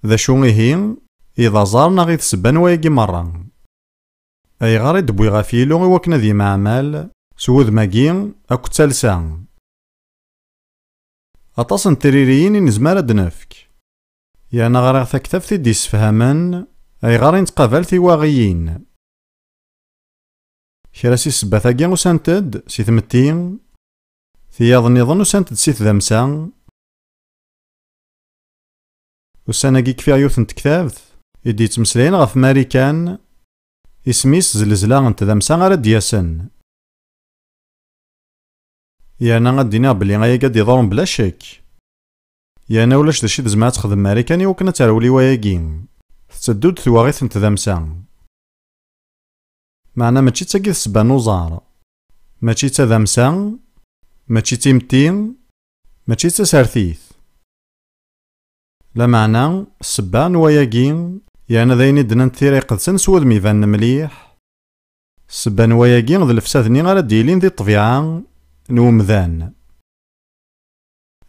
ذا شو إهي إذا زارنا غي تسبان وياكي مرة أيغار يدبوي غافيلو إواكنا ذي معمال سوذ ماكي أكو تالسا أطاس نتريريين نزمار دنفك يانا غير تكتفتي دي سفهمان أيغار نتقابل في واغيين كراسي سباثاكي وسانتد سي ثمتين ثياض نظن وسانتد سي ثدامسا وساناكي كفيا يوث نتكتابت إدي تمسلين غف ماريكان اسميس زلزلا نتدامسا غير دياسن يانا غادينا بلي غايا قاد يضرن بلا شك يانا ولاش داشي تزمع تخدم ماريكاني وكنا تراولي وياكي تتدود ثواغيث نتدامسا معنا ماشي تاكي تسبان نوزار ماشي تدامسا ماشي تيمتين ماشي تسارثيث لا معنى السبان وياكي يانا ذايني دنان تيري قدسن سود ميفان مليح السبان وياكي ذا الفسادني غالا ديلين ذي الطبيعة نومذان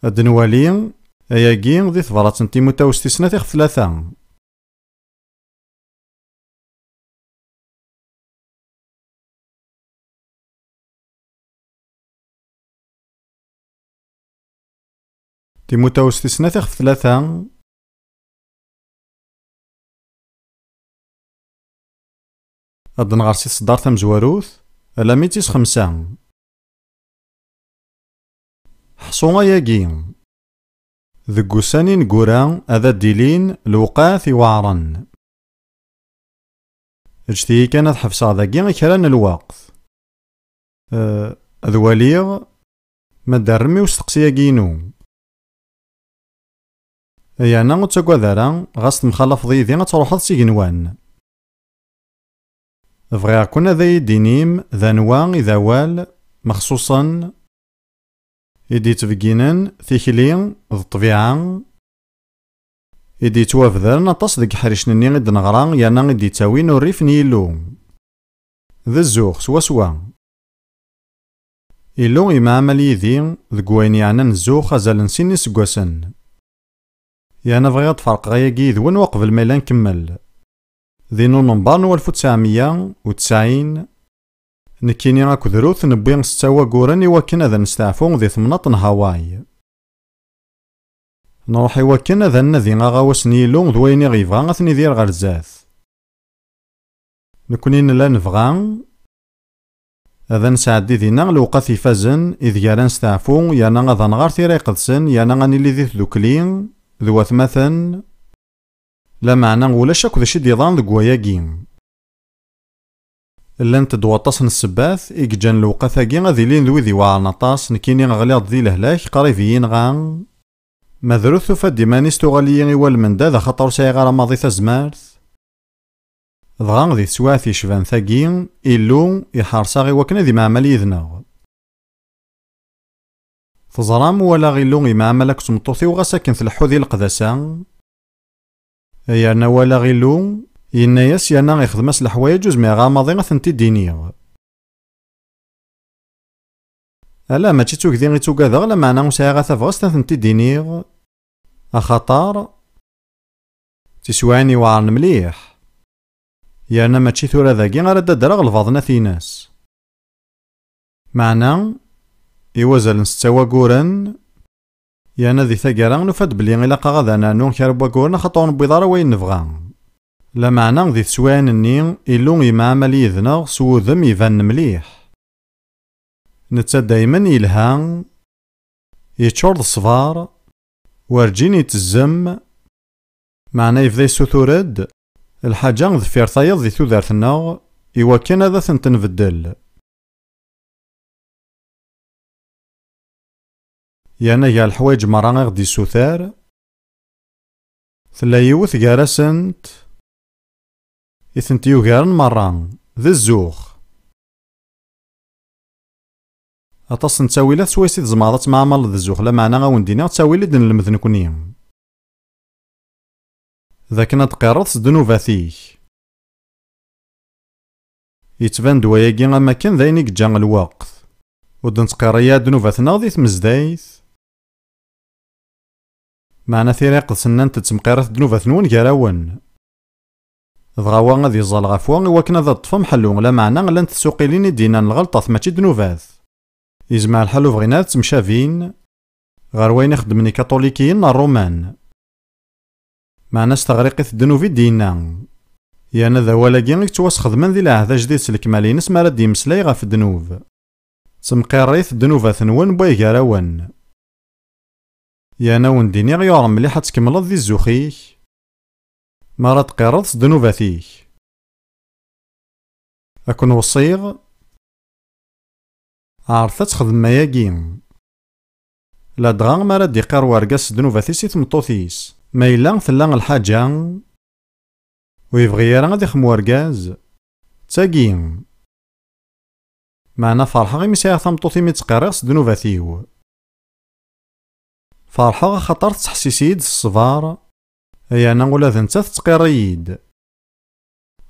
هاد نوالي اياكي ذي ثبرات نتيموتا وستيسنا تيخ ثلاثة تيموتا وستيسنا تيخ ثلاثة هاد نغارسي صدار تمزواروث ألا ميتيس خمسة حصونا ياكي ذكو ساني نقورا هذا ديلين الوقاث يوعرن اجتي كانت حفصة ذاكي كران الوقت ذواليغ ما دارمي وستقسي ياكينو يانا غتاكوا ذارا غاست مخلف ضيذي غتروحض سيكنوان بغيا كنا ذا يدينيم ذا نوا إذا وال مخصوصا إدي تفقينن ثيكلين ذا الطبيعة إدي توافذرن أطاس ذاك حريشنني غد نغرا يانا غدي تاوين الريف نيلو ذا الزوخ سوا إلو إما عمل يذي ذك وين يعنى الزوخ أزال نسيني سكواسن يانا بغيا تفرق غاياكي ذوين وقبل ما نكمل ذي نومبر 1990 نكيني غاكو دروث نبوي ستاوا قوراني وكنا ذا نستعفو ذي ثمناطن هاواي نروحي وكنا ذا نذي غاواس نيلو ذويني غيفغا غاثني دير غرزاث نكوني نلا نفغا هذا نساعدي ذينا الوقت يفازن إذ يالا نستعفو يانا غادا نغار تيرا يقدسن يانا غانيلي ذي ذوكلين ذوات مثلا لا معنى ولاش اكو داشي ديضان ذك وياكي لان تدواطاس السباث إيكجان الوقاثاكي غادي لين ذوي ذي واعرنا طاس نكيني غليض ذي لهلاك قريبيين غان مذروث فدي مانيستو غاليين والمندا ذا خطر ساي غارا ماضي تزمارث ضغان ذي سواثي شفان ثاكي إلو يحارسا غي وكنا ذي معمل يذناغ تزرام ولا غيلو غي معملك سمطوثي وغاساكن ثلحو ذي القداسة يانا ولا غيلو يناياس يانا غيخدماس الحوايج جوز مي غاماضي غاثنتي دينيغ ألا ماشي توكدي غي توكادا لا معنى وسايا غاثافغاس تنتي دينيغ أخطار تسواني وعرن مليح يانا ماشي ثورا ذاكي غالا دادرا غلفاضنا ثيناس معنى إوازال نستوى قورن يانا ذي ثاقران نفاد بلي غيلاقا غادا نانون كاربوا قورنا خطون بيضارا وين نفغان لا معنى ذي تسوان النين إلو يمعمل يذنغ سوذم يفان مليح نتا دايما يلهان يتشورد الصفار وارجين يتزم معنى يفضي سوثورد الحاجة ذفير ثايض ذي ثوذارتنا إوا كان هذا ثنتنبدل يانا يا الحوايج مرة غدي سوثار ثلا يوث غارسنت إثنتيو غارن مرة ذا الزوخ أطاس نتاويلات سويسي تزماضات مع مال ذا الزوخ لا معنى غاوندينا تاويلي دن المذن كونيم ذاك نتقرض سدنوفاثيك يتبان دواياكي أما كان ذاينيك جان الوقت ودن تقريا دنوفاثنا ذي تمزدايث معنا ثيريق سنان تتمقيرات دنوفات نون كراون ضغاوا غادي يزال غفوا وكنا ذا الطفا محلو لا معنى لان تسوقيلين دينا الغلطة ماشي دنوفات يجمع الحلو بغينا تمشافين غير وين يخدمني كاطوليكيين الرومان معنا استغريقي الدنوفي دينا يانا ذا ولاكين يتواس خدمان ذي العهد جديد سلكمالين اسما راد يمسلاي غاف الدنوف تمقيريت الدنوفات نون بوي كراون يانا ونديني غيورم مليحة تكملض ذي الزوخيك ما راه تقيرض ذنوباتيك أكون وصيغ عارفة تخدم ماياكي لا دغا ما راه ديقير ورقاس ذنوباتي سي تمطوثيس ما إلا ثلا الحاجة ويبغي راه غادي يخدم ورقاز تاكي معنا فرحة غي مسيا ثمطوثي مي تقيريغس ذنوباتيو فرحة خاطر تحسيسيد الصفار أي أنا ولا ذنتا تتقيريد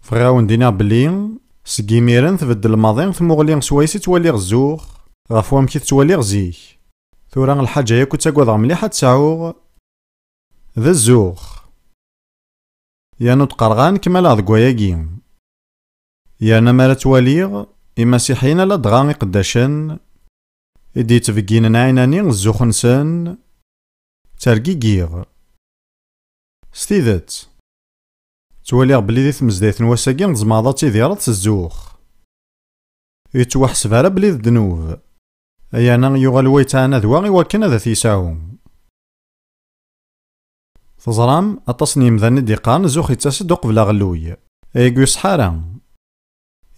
فغاون دينا بلي سكيميرن تبدل الماضي ثموغلي سوايسي توالي غزوخ غفوام كي توالي غزيك ثورا الحاجة ياكو تاكوض مليحة تسعوغ ذا الزوخ يانو تقرغان كما لا ذكواياكي يانا مالا تواليغ إماسيحيين لا دغا قداشن إدي تفكين عيناني الزوخ نسان ترقيقيغ ستيدت تواليغ بلي دي تمزدايت نواساكي زماضة تيديرات الزوخ يتوحسب على بلي الذنوب أي أنا يغال ويتانا ذواغي وكنا ذا تيساو تزرام أتصني مذاني ديقان زوخ يتاسد قبل غلوي أيقو يسحارا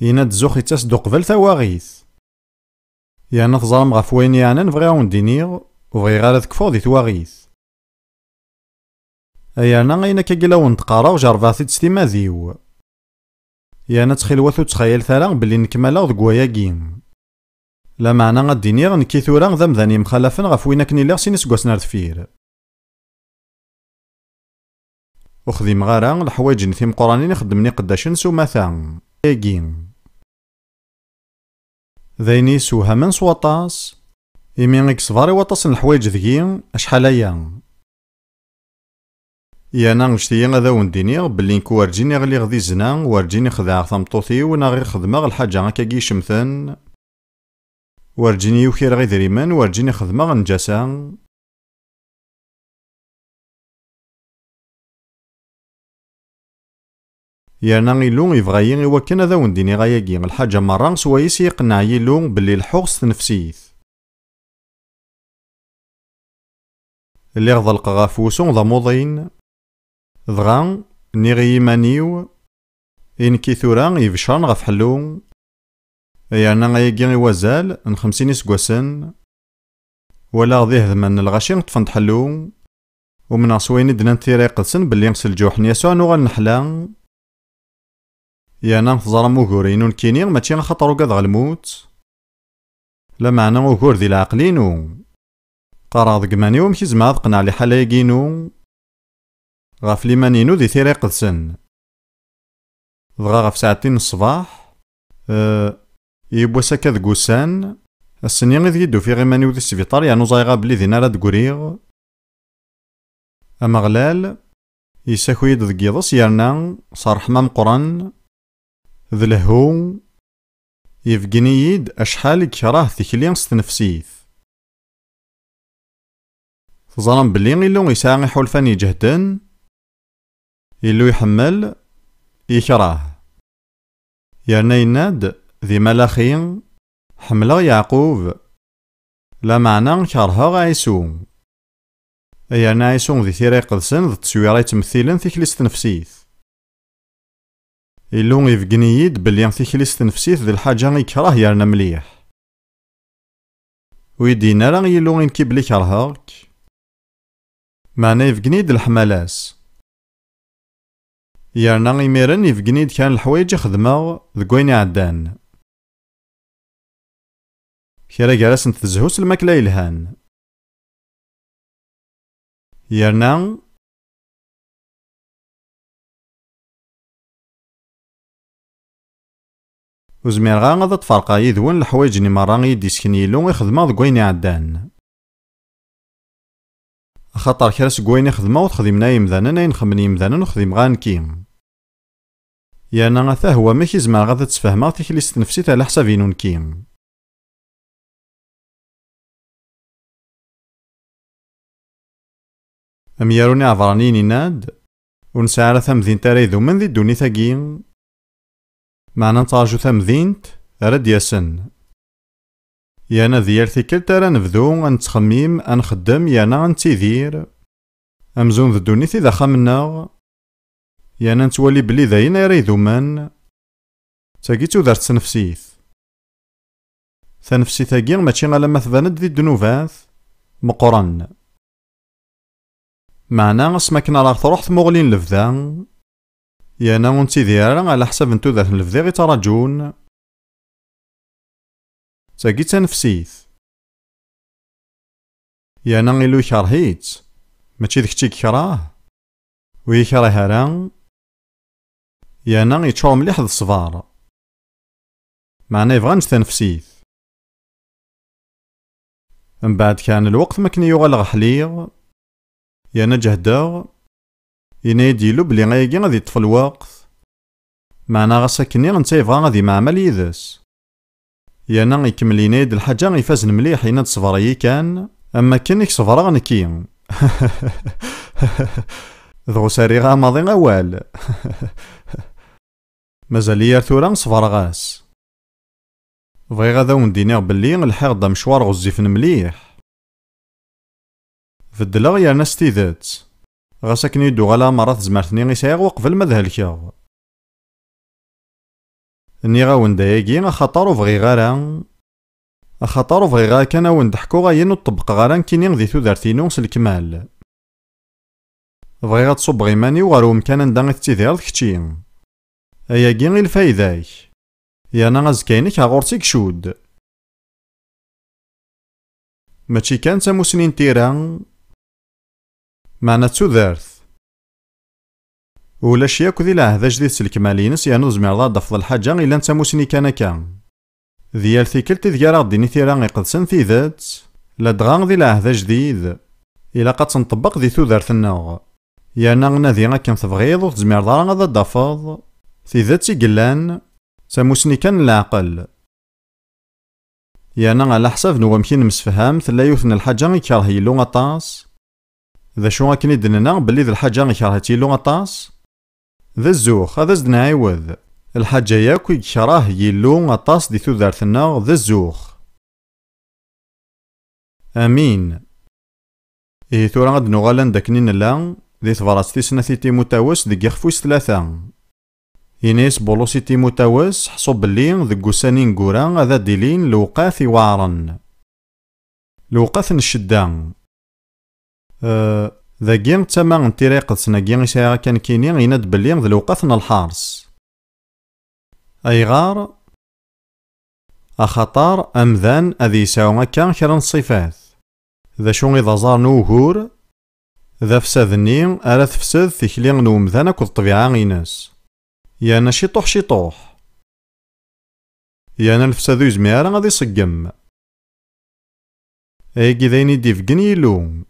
يناد زوخ يتاسد قبل ثواغيث يعني تزرام غف وين يعني نبغي غوندينيغ وبغي غير ذكفو ذي ثواغيث أي أنا غينا كاكيلا نتقارا وجرباتي تستيما ذيو يانا تخيلوثو تخيل ثلا بلي نكمالا ذكواياكي لا معنى غدينيغ نكي ثورا ذا مذاني مخالفن غف وينا كني ليغ سيني سكواسنا رثفير وخذي مغارا الحوايج نثيم قرانين يخدمني قداشن سو مثلا ياكين ذايني سوها من سواطاس يمين صفاري واطاس الحوايج ذكي اشحال ايا يانا نشتي غادا ونديني بلي نكو ورجيني غلي غدي زنا ورجيني خداع ثمطوثي وانا غير خدمه الحاجه هكاكي شمثن ورجيني يوكير غي دريمان ورجيني خدمه غنجاسا يانا يلو يبغى يوكن هذا ونديني غاياكي الحاجه مره سوايس يقنع يلو بلي الحوغس تنفسيث اللي غضلق غافوسون ذا موضين ضغا نيغي مانيو إن كيثورا يفشان غف حلو يانا غاياكي وازال نخمسين سكواسن ولا غضيه ذمن الغاشي طفن تحلو ومن عصوين دنا نتيري قدسن بلي نغسل جوحن يسوع نوغا نحلا يانا تزرى موغورين ونكيني ماشي خاطرو كاد غالموت لا معنى موغور ذي العقلينو قرا ضقماني ومشي زعما تقنع لي حلايقينو غاف ليمانينو ذي ثيري قدسن ضغا غاف ساعتين الصباح يبوسا كاد قوسان السنين غير يدو في غيمانيو ذي السبيطار يانو زايغا بلي ذي نارا دقوريغ أما غلال يساكو يد ذقيضس يارنا صار حمام قران ذي لهو يفقني يد أشحال كراه ثكلين ستنفسيث تظلم بلي إلو يساعي حولفان يجهدن إلو يحمل يكراه يارنا يناد ذي ملاخين حملا يعقوب لا معنى كرها غايسو يارنا عيسو ذي ثيري قدسن ذي تسويرا يتمثيلن ثكليس تنفسيث إلو يفقني يد بلي ثكليس تنفسيث ذي الحاجة يكراه يارنا مليح ويدينا راه يلو ينكي بلي كرهاك معنى يفقني يد الحمالاس يارنا يميرن يفقني يد كان الحوايج يخدمه ذكوين عدان كرا جالس نتزهوس الماكلة يلهان يارنا وزمير غا تفرقا يذون الحوايج ني مرة يديسكن يلو يخدمه ذكوين عدان خاطر كرا سكوين يخدم وتخدمنا يمذانا أين خمن يمذانا وخدم غان كيم يانا غاثا هو ماشي زعما غادا تسفهما تيكليست نفسيت على حساب ينون كيم. أمياروني عبرانيني ناد ونسعى ثمذين تاري ذو من ذي الدوني ثاقين معنا نتراجو ثمذينت رد ياسن يانا ذيال ثيكل تارا نبذو نتخميم نخدم يانا نتيذير أمزون ذو الدوني ذا خامنا يانا نتولي بلي ذاين يري ذومان تاقيتو دارت تنفسيث ثنفسي ثاقين ماشي غالا ما ثباند ذي الدنوبات مقرن معنا اسماكن راك تروح ثمغلين لفذا يانا ونتيذير على حساب نتو ذات لفذا غي تراجون تاقي تنفسيث يانا غيلو يكرهيت ماشي ذاك تي كراه ويكره راه يانا يتشور مليح ذ الصفار معنا يبغى نستنفسيث من بعد كان الوقت ما كان يغال غحليغ يانا جهدا ينايديلو بلي غايقي غادي يطفى الوقت معنا غاساكني نتا يبغى غادي معمل يدس يانا يكمل ينايد الحاجة غيفازن مليح يناد صفرايي كان اما كان صفرا غنكي ذو ساري غا ماضي غوال مازال يار ثورا صفرا غاس بغي غادا وندينيغ بلي الحيغ دا مشوار غزيفن مليح فدلا يا ناس تيذات غاساكن يدو غالا مرات زمرتني غيسايغ وقبل ما ذهلكيغ اني غاون داياكي خاطر بغي غارا خاطر بغي غا كان وندحكو غاين وطبق غارا كينيغ ذي ثودارتينو سالكمال بغي غاتصوب غيماني وغارو مكان دا تيذير كتشي اياكي غي الفايداك يانا غازكاينك غورتيك شود ماشي كان تاموسنين تيران معنا تودارث ولاش ياكو ذي العهد جديد سلكمالينس يانو زمير ضاد افضل حاجة الا نتاموسني كان ذيال ثيكلت ذيال غديني تيران يقدسن في ذات لا دغان ذي العهد جديد الا قد تنطبق ذي تودارث النوغ يانا غنادي غاكن تبغيض وتزمير ضار غادا دافض في ذات قلان تاموسني كان العقل يانا على حساب نو مكين مسفهام ثلا يوثن الحاجة يكره يلو غطاس ذا شو غاكني دننا بلي ذا الحاجة يكرهتي يلو غطاس ذا الزوخ هذا زدنا عيوذ الحاجة ياكو يكره يلو غطاس دي ثودارثنا ذا الزوخ امين ايه ثورا غاد نغالا داكنين لا ذي ثفرات تيسنا تيموتاوس دي يخفوس ثلاثة إنيس بولوسي تيموتاوس حصو بلي ذي قسانين قورا هذا ديلين لوقاث وعرن لوقاث الشدان ذا جين تما نتيري قدسنا جين يسايا كان كينين يناد بلي ذي لوقاثنا الحارس أي غار أخطار أمذان أذي يساوما كان كرا الصفات ذا شون إذا زار نوهور ذا فسادني ألا تفسد ثيكلين نومذان أكو الطبيعة غيناس يانا شيطوح شيطوح يانا الفساد يزميارا غادي يصقم ايكي ذايني ديفقن يلو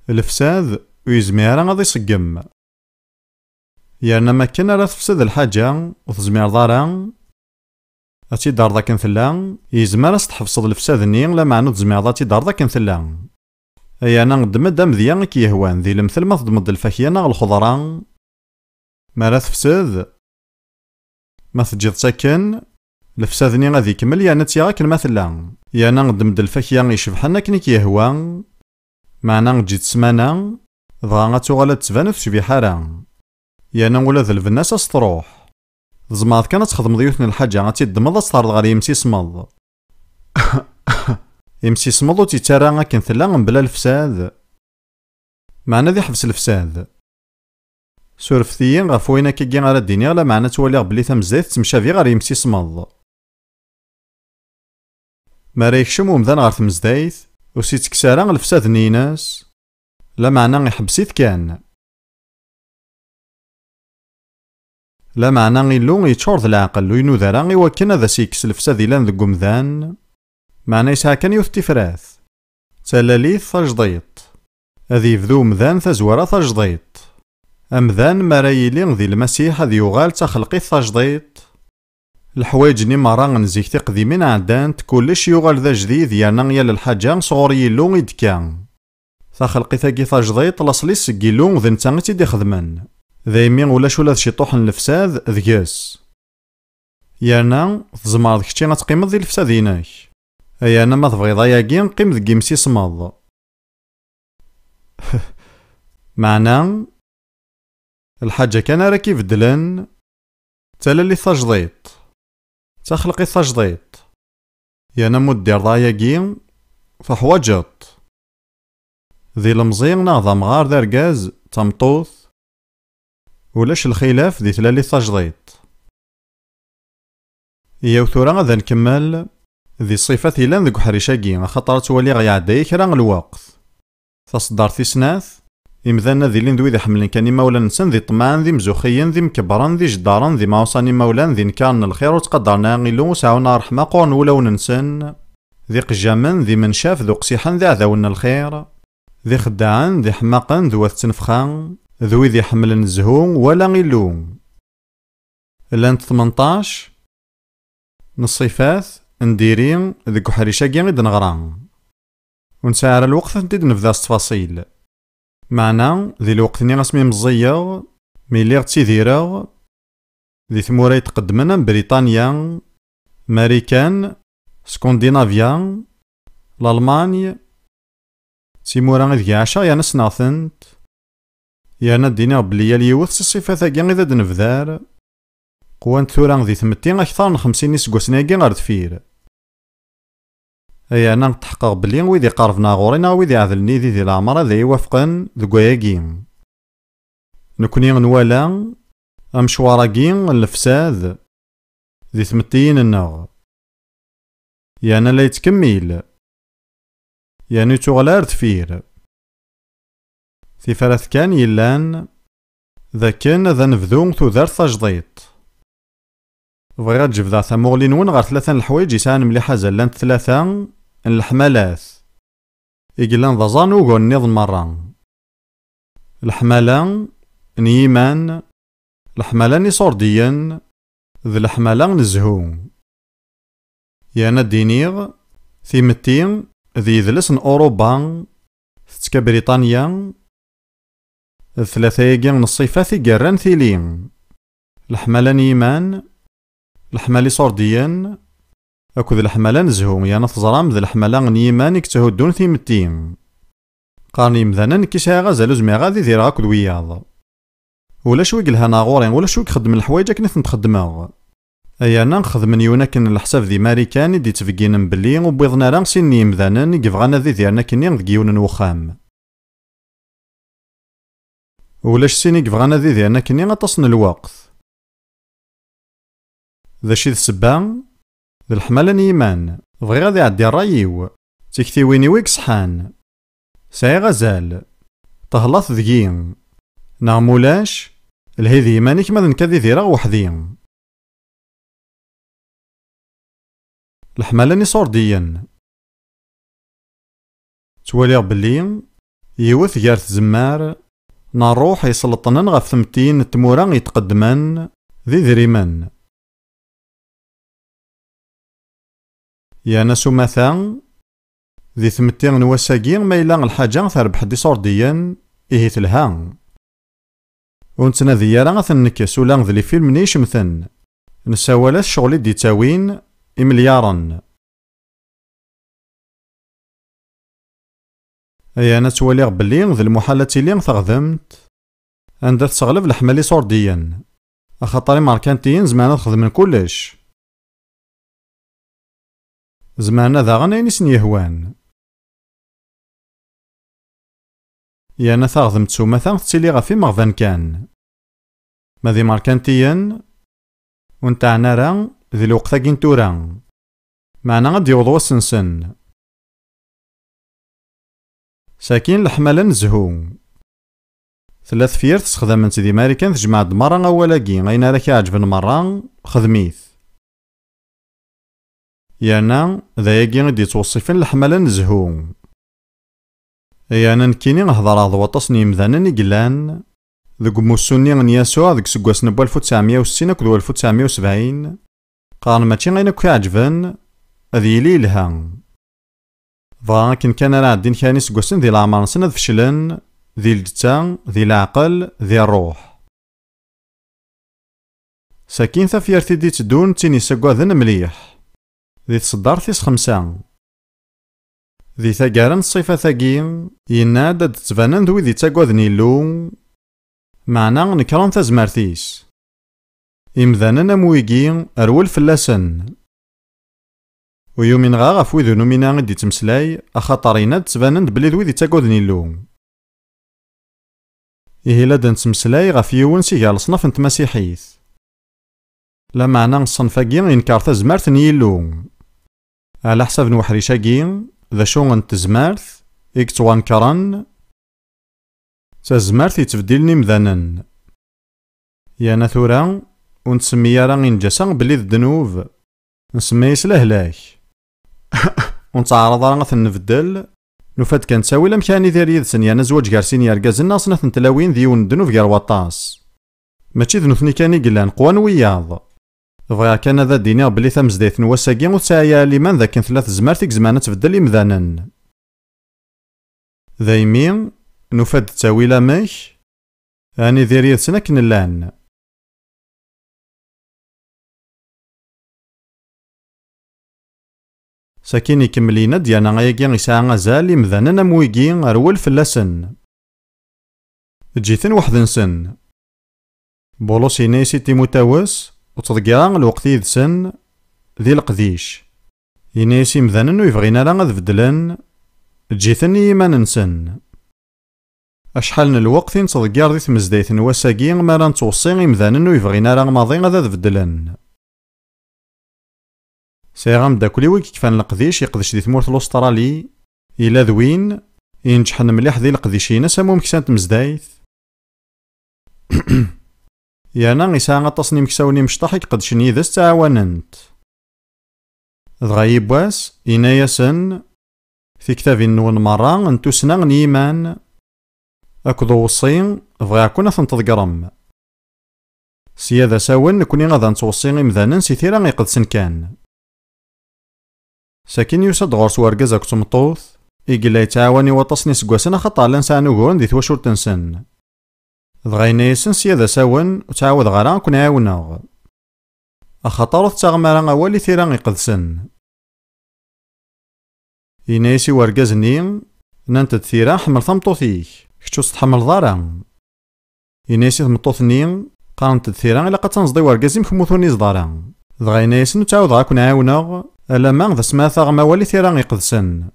الفساد ويزميارا غادي يصقم يانا ما كان راه تفسد الحاجة وتزمير دارا اتي دار ذاك نثلا يزمر تحفظ الفساد ني لا معنو تزمير ذاتي دار ذاك نثلا يانا نقدم دام ذيا كيهوان ذي المثل ما تضمد الفاكية الخضرا ما راه تفسد ما تجد ساكن الفسادني غادي يكمل يانا تيغا كالمثلا يانا نقدم الفاكية يشبحنا كنيك يهوى معنا نجي تسمانا ضغا غاتوغالا تبان وتشبي حارة يانا ولا ذا البناس استروح زماض كانت تخدم ضيوثنا الحاجة غاتي دمض استعرض غير يمسي صمض يمسي صمض وتيتارا كان ثلا بلا الفساد معنا ذي حبس الفساد سورفتيين غاف وينا كيكي غالا ديني غالا معنا تواليغ بلي تمزايت تمشافي غير يمسي صمض ما رايكشم ومذان غير تمزدايت وسيت كسارا الفساد نيناس لا معنى يحبسيت كان لا معنى غيلو يتشور ذا العقل وينو ذا راه وكان هذا سيكس الفساد يلان ذا قمذان معنى يسعى كان يوث تفراث تلاليث تجضيط هذي يبدو مذان تزوارة تجديط. أمذان مرا يلي ذي المسيح هذي يغال تخلقي تجديط. الحوايج ني مرا نزيك تقديمين عدان كلش يغال ذا جديد يانا يال الحاجة صغور يلو يدكان. تخلقي ثاقي تجديط لاصلي سكيلو ذا نتا تيدي خدمن. ذايمي ولاش ولا شي طوح الفساد ذكاس. يانا تزمر كشتي غتقيمض ذي الفساد يناك. أيانا ما تبغيض أياكي نقيم ذي كيمسي صماض. معنى الحاجة كان راكي بدلن تلالي تجديط تخلقي تجديط. يانا مدير ضاياكي فحواجط ذي المزيغ ناض مغار داركاز تمطوث ولاش الخلاف ذي تلالي تجديط. ياو ثورا غادا نكمل ذي الصفات إلان ذوك حريشاكي خاطر تولي غيعدي كرا الوقت. تصدر تيسناث إمذانا ذي لين ذوي حملين كان مولا نسن ذي طمان ذي مزوخيين ذي مكبران ذي جداران ذي معوصاني مولان ذي نكان الخير وتقدرنا غيلو سعونا رحمة قرن ولو ننسن ذي قجامن ذي منشاف ذو قسيحان ذي عذاون الخير ذي خداعن ذي حماقن ذو تنفخان ذوي ذي حملن الزهو ولا غيلو. لانت 18 نصيفات نديرين ذيك حريشاكي غيد نغران ونسعر الوقت نديد نبدا التفاصيل. معنا ذي الوقت ني غاسمي مزيغ ميلي غتيديرغ ذي ثمورا يتقدمنا بريطانيا ماريكان سكندنافيا الألمانيا تيمورا غيد عشا يانا سناثنت يانا دينا بليا اليوث الصفات هاكي غيد نبدار قوانت ثورا ذي ثمتين أكثر من 50 نسكوسناكي غير دفير. أيانا نتحقق بلي ويدي قارفنا غورينا ويدي عذلني ذي العمر ذي يوافقن ذكواياكي. نكوني نوالا أمشواراكي الفساد ذي ثمتين النغ يانا لا يتكمل يعني تغلار دفير. في فرث كان يلان ذا كان ذا نفذو تودار تجديط. بغيت تجبد ثموغلين ون غير 3 الحوايج يسان مليحة زلانت 3 الحمالات إقلان ضزان وقول نظم مرة. الحمالة نيمان الحمالة نصورديا ذي الحمالة نزهو يانا دينيغ ثيمتين ذي ذلسن أوروبا تتكا بريطانيا 3 يقين الصفات يقران ثيلين. الحمالة نيمان الحمالي صورديا أكو ذي الحمالة نزهو يانا تزرام ذي الحمالة نيمان يكتهدون ثيمتين. قارني مذانا كيسها غازالو زمي غادي دير هاكو دوياض ولا شوي قلها ناغورين ولا شوي خدم الحوايج كنت نتخدمها. أيانا نخدم نيونا كن الحساب ذي ماريكاني دي تفقين بلي وبيضنا راه سيني مذانا يبغانا ذي ديالنا كنين ذكيون وخام ولاش سيني يبغانا ذي ديالنا كنين غتصن الوقت. ذا شي السبا ذي الحمالة نيمان بغي غادي يعدي الرايو تكتي ويني ويك صحان ساي غزال تهلاث ذكين نعمولاش الهذي مانيك ماذا نكذي ذيرا وحدين. الحمالة نصورديا توالي بلي يوث جارت زمار نروح يسلطنن غف ثمتين التمورا يتقدمن ذي ذريمن. يانا سمثا ذي ثمتين نواساقين ما إلا الحاجة ثربح دي صورديا إيه تلها ونتنا ذيارا غثنكس ولا ذلي فيلم نيش مثن نساوالات شغلي دي تاوين إمليارا. أيانا توالي بلي ذي المحالات اللي تخدمت عندها تسغلب الحمالي صورديا أخاطري ماركانتيين زمانا تخدم كلش زمانا ذا غنين سن يهوان. يانا تخدم تسوما تسيلي غفي مغفان كان ماذي ماركانتيين ونتاعنا راه ذي الوقت كين تورا معنا غادي يوضوا السنسن ساكين الحمالة نزهو 3 فير تستخدمت دي ماريكان تجمع مرة أولاكي غينا لك عجبن مرة خدميث يانا ذا ياكي غادي توصفين الحمالة نزهو أنا نكيني نهضر ض وطاس n يمذانا يقلان ذوك موسوني من يسوع ذوك سكواس نبو 1960 أكد 1970 قارن ماشي غير كي عجبن هذا يلي لها بغا كان راه عدين كاني سكواسن ذي العمر نسن فشلن ذي الجتا ذي العقل ذي الروح ساكين ثافيرتي دي تدون تيني سكواذن مليح ذي تصدر ثيس 5 ذي ثاقارن الصفة ثاقين يناد تتبانن ذوي ذي تاقواذن يلو معنا نكران تزمارتيس إمذانا مويقين أرول فلاسن ويومين غا غف ويذو نومينا غدي تمسلاي أخاطر يناد تبانن بلي ذوي ذي تاقواذن يلو إهلا نتمسلاي غف يوون سيغال صنف نتمسيحيث لا معنى الصنفاقي إنكار تزمارت يلو على حساب نوحريشاقي ذا شو نتزمارت إكتوان كران تزمارت يتفديلني مذانن يانا ثورا ونتسمي راه نجاسا بلي الذنوب نسمي سلهلاك ونتعرض راه غتنبدل نفاد كان تساوي لم كان يدير يدسن يانا زواج كارسين يركازن ناصنا تنتلاوين ديون الذنوب كار وطاس ماشي ذنوثني كان يقلان قوان وياض بغا كان ذا دينير بلي ثمزديت نواساكي وتسايا لمن ذاك 3 زمارتك زمانة تبدل إمذانن ذايمين نفاد تاويلا ماك اني دير يدسن اكن اللان ساكين يكملينا ديانا غاياكي يسعى غزال إمذانن امويكي أرول فلاسن جيتن وحدنسن بولوس ينايسي تيموتاوس وتضقيران الوقت يدسن ذي القديش ينايسي مذانن ويبغينا لا غاد بدلن جيتن يمان نسن أشحال من الوقت نتضقير ذي تمزدايت نواساكي مالا نتوصي إمذانن ويبغينا لا ماضي غاد بدلن سيغام داكولي ويك كفان القديش يقدش دي ثمورت الأسترالي إلا ذوين ينجحن مليح ذي القديشين سامو مكسان تمزدايت يانا غيسا غطاسني مكساوني مشطاح يقدشن يدس تعاوننت دغايب واس إناياسن في كتابي نون مرة انتو سنا نيمان أكدو وصين بغا كنا تنتظقرم سيادة ساون نكوني غادا نتوصين إمذانن سيثيرا يقدسن كان ساكن يوسد غورس وارقز أكتو مطوث إيقلا يتعاوني وطاسني سقواسن خطا لنسا نوغون دي ثواشور تنسن دغاينا يسن سيادة ساون وتعاود غارا كون عاوناغ أخطر تغمارا أولي ثيرا يقدسن ينايسي وارقزني نانت ثيرا حمل ثمطوثيك كتشوس تحمل ضارا ينايسي ثمطوثني قارنت ثيرا إلا قد تنصدي وارقزي مخموثوني صدارا دغاينا يسن وتعاود غا كون عاوناغ ألا ما ذا سما ثغما أولي ثيرا يقدسن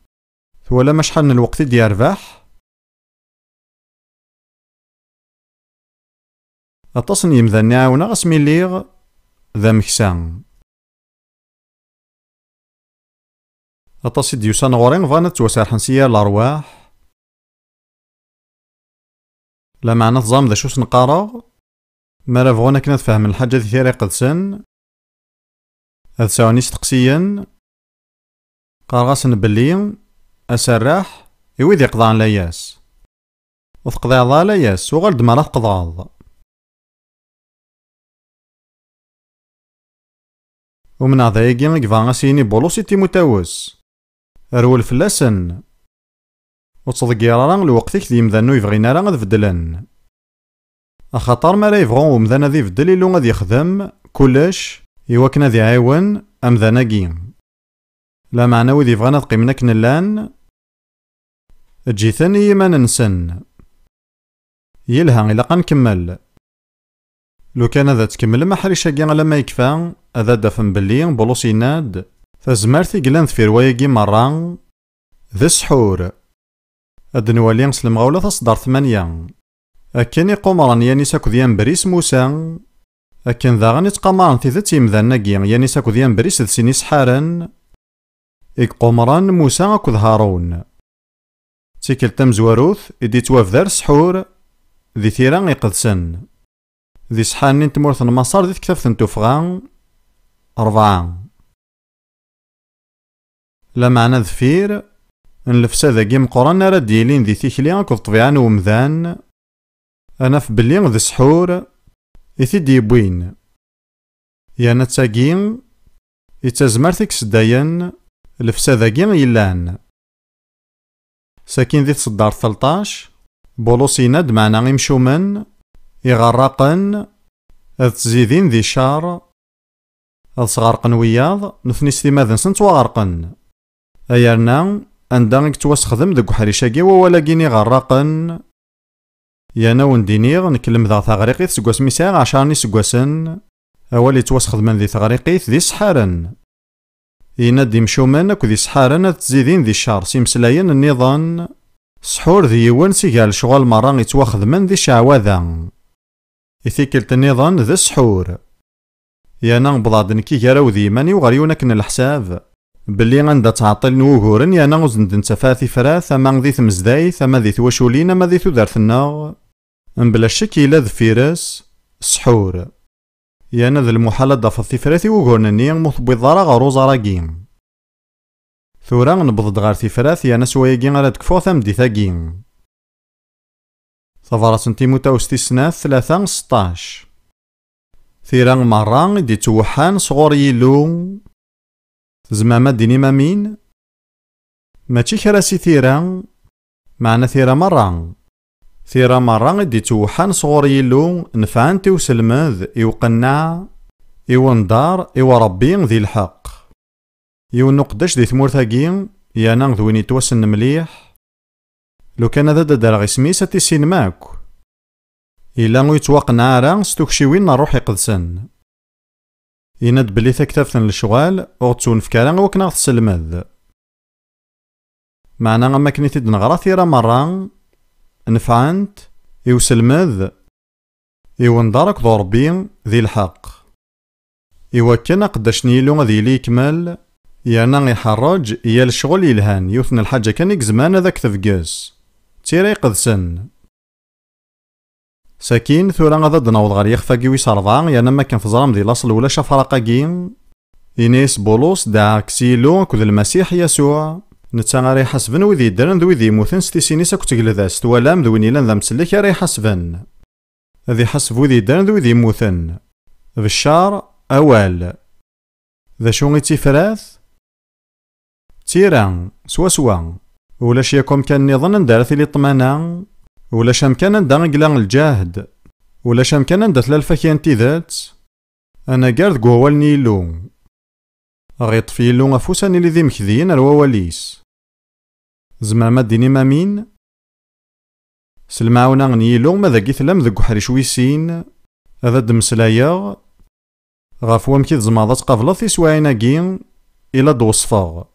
ثولا ما شحال من الوقت دي يربح أتصن يمذني عاونا غسمي ليغ ذا مكسان أتصي ديوسان غورين فانا توسارحن سيا الأرواح لا معنى تظام ذا شوس نقارغ مالا فغونا كنا تفهم الحاجة ذي ثيري قدسن هذا ساوني ستقسيا قارغاسن بلي أسراح يويذ يقضان لاياس وثقضي عضا لاياس وغالد مرات قضاض ومن عضايقي قفا سيني بولوسي تيموتاوس أرول فلاسن وتصدقيرا الوقتك ذي مذانو يبغينا راه غاد بدلن أخاطر ما لا يبغون ومذانا ذي بدل إلو غادي يخدم كلش يوكنا ذي عاون أمذاناكي لا معنى وذي بغانا تقيمنا كنلان جيثن يما ننسن يلها إلا قنكمل لو كان هذا تكمل ما حريشاكي على ما يكفى هذا دافن بلي بولوسي ناد فزمارتي قلان في رواية مرة ذا السحور هاد نوالي نسلم غولة تصدر 8 أكن يقومران ياني ساكو ديان بريس موسى أكن ذا غني تقامران تيذا تيمذاناكي ياني ساكو ديان بريس ذ سيني سحارن إقومران موسى أكو هارون تيكل تمزواروث إدي توافذار السحور ذي ثيران يقدسن ذي سحاني تمورث المصار ذي كتاب تفغان 4 لا معنى ذفير نلفسا ذاكي مقران راه ديالين ذي تيكلي أكد طبيعة ومذان أنا في بلي ذي سحور إثيد يبوين يانا تاقين يتزمر تيكس داين لفسا ذاكي يلان ساكين ذي تصدار 13 بولوس يناد معنا غيمشومن يغرقن أذ تزيدين ذي شار أذ صغارقن وياض نثني ستيماذن سنت وغرقن أيرنا أندانك توسخدم دق حريشاكي وولاكيني غرقن يانا وندينيغ نكلم ذا ثغريقيت سكواس ميساغ 10 سكواسن أولي توسخدمن ذي ثغريقيت ذي سحارن يناد يمشومن أكو ذي سحارن أذ تزيدين ذي شار سيمسلاين النظام سحور ذي يوان سيقال شغال مران يتواخدمن ذي شعواذا إثيكلت النظام ذي السحور يانا بضاد نكي جاراو ذي ماني وغريونا كن الحساب باللي غندا تعطل نوغورن يانا وزندن تفاثي فراث أما ذي ثمزدايث أما ذي ثواشولين أما ذي ثودارثنا بلا شك إلا ذي فيرس السحور يانا ذي المحالة دافض فراثي وغورنني مثبضارا غروزا راكين ثورا نبضد غار ثفراث يانا سواياكين غالا تكفو ثمدي ثاكين ثفرة تيموتاوس تيسناث 3-16 ثيران مران دي توحان صغور يلو زماما ديني مامين ماشي كراسي ثيران معنا ثيرا مران ثيرا مران دي توحان صغور يلو نفعان تيوسلمذ يوقنع يوندار يوربي ذي الحق يونقداش دي ثمورثاكين يانا ذوين يتوسن مليح لو كان هذا دار سميس تيسين ماك إلا يتوقنا راه ستوكشيوين نروح يقدسن يناد بلي ثكتافتن للشغال وغتسون فكارا وكنا غتسلمذ معنا غما كنيتي نغرا ثيرا مرة نفعنت يوسلمذ يوندارك ذو ربي ذي الحق يوكنا قداش نيلو غادي لي يكمل يانا يحرج يا الشغل يلهان يوثن الحاجة كان يكزمان هذاك تفقاس تيرا يقدسن ساكين ثورا غادا دناوض غار يخفاكي ويسرضا يانا ما كان فزرام ذي لاصل ولا شفرقاكين إنيس بولوس دعا كسيلو كذ المسيح يسوع نتا غاري يحسبن وذي درن ذو ذي موثن ستيسينيس اكو تقلداس توالام ذوين يلان ذا مسلك راه يحسبن ذي حسب وذي درن ذو ذي موثن بالشار أوال ذا شو غيتي فراث تيران سوا ولاش ياكم كان نظن ندارث لي طمانا ولاش امكان ندار قلان الجاهد ولاش امكان ندات للفكيان تيذات انا قارد قوال نيلو غيط في يلو افوساني لي ذي مكذيين الواليس زماما ديني مامين سلمعونا نيلو ماذا قيت لم ذق حريش ويسين هذا دمسلايا غافوا مكي زماضات قبلت يسواينا كين إلا دوصفاغ